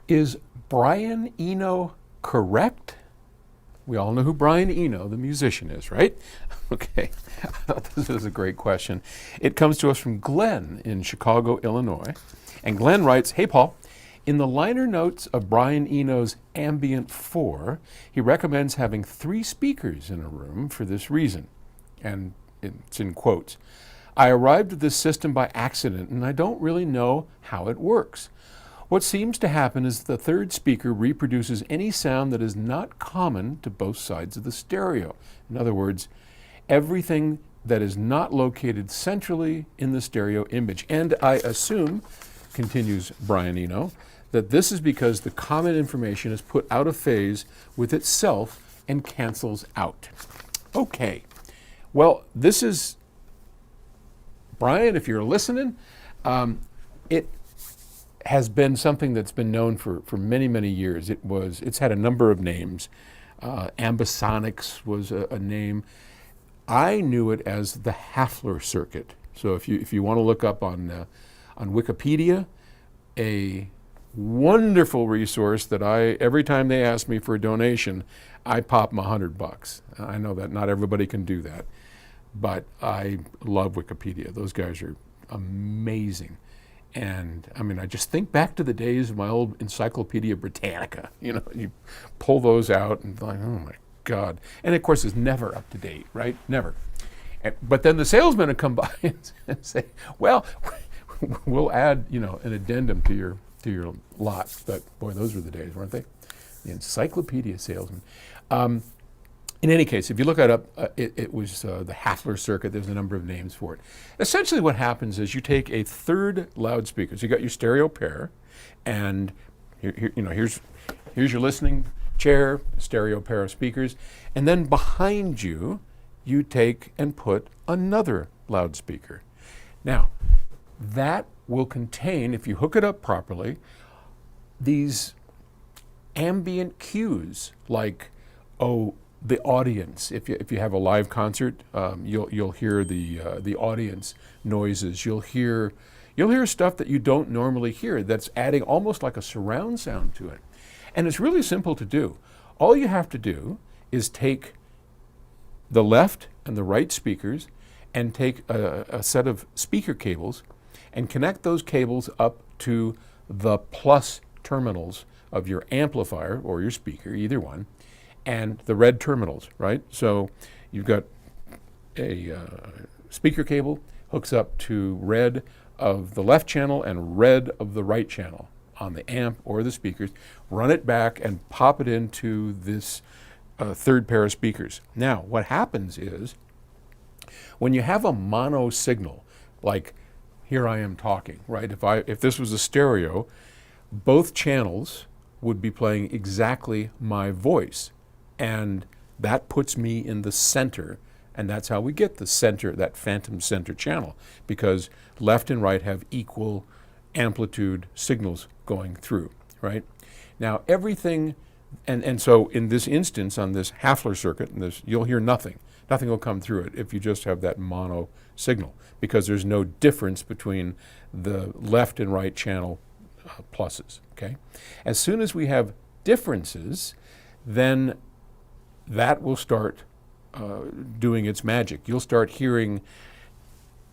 Is Brian Eno correct? We all know who Brian Eno, the musician, is, right? Okay, I thought this was a great question. It comes to us from Glenn in Chicago, Illinois. And Glenn writes, "Hey, Paul, in the liner notes of Brian Eno's Ambient 4, he recommends having 3 speakers in a room for this reason." And it's in quotes. "I arrived at this system by accident, and I don't really know how it works. What seems to happen is the third speaker reproduces any sound that is not common to both sides of the stereo. In other words, everything that is not located centrally in the stereo image. And I assume," continues Brian Eno, "that this is because the common information is put out of phase with itself and cancels out." Okay, well, this is, Brian, if you're listening, it has been something that's been known for many, many years. It's had a number of names. Ambisonics was a name. I knew it as the Hafler circuit. So if you want to look up on Wikipedia, a wonderful resource that every time they ask me for a donation, I pop them $100. I know that not everybody can do that, but I love Wikipedia. Those guys are amazing. And I mean, I just think back to the days of my old Encyclopedia Britannica. You know, you pull those out and like, oh my God. And of course, it's never up to date, right? Never. But then the salesman would come by and say, well, we'll add, an addendum to your lot. But boy, those were the days, weren't they? The encyclopedia salesman. In any case, if you look it up, it was the Hafler circuit. There's a number of names for it. Essentially what happens is you take a third loudspeaker. So you got your stereo pair, and here's your listening chair, stereo pair of speakers, and then behind you, you take and put another loudspeaker. Now, that will contain, if you hook it up properly, these ambient cues like, the audience. If you have a live concert, you'll hear the audience noises. You'll hear stuff that you don't normally hear. That's adding almost like a surround sound to it, and it's really simple to do. All you have to do is take the left and the right speakers, and take a set of speaker cables, and connect those cables up to the plus terminals of your amplifier or your speaker, either one, and the red terminals, right? So you've got a speaker cable hooks up to red of the left channel and red of the right channel on the amp or the speakers. Run it back and pop it into this third pair of speakers. Now, what happens is when you have a mono signal, like here I am talking, right? If this was a stereo, both channels would be playing exactly my voice. And that puts me in the center, and that's how we get the center, that phantom center channel, because left and right have equal amplitude signals going through, right? Now everything, and so in this instance, on this Hafler circuit, you'll hear nothing. Nothing will come through it if you just have that mono signal, because there's no difference between the left and right channel pluses, okay? As soon as we have differences, then that will start doing its magic. You'll start hearing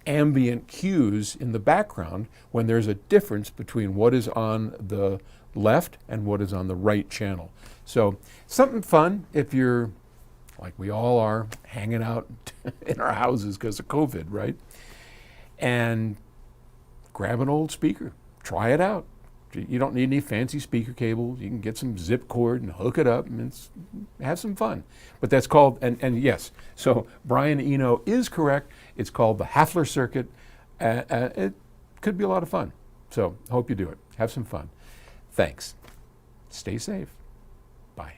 ambient cues in the background when there's a difference between what is on the left and what is on the right channel. So something fun if you're, like we all are, hanging out in our houses because of COVID, right? And grab an old speaker, try it out. You don't need any fancy speaker cables. You can get some zip cord and hook it up and have some fun. But that's called, and yes, so Brian Eno is correct. It's called the Hafler circuit. It could be a lot of fun. So hope you do it. Have some fun. Thanks. Stay safe. Bye.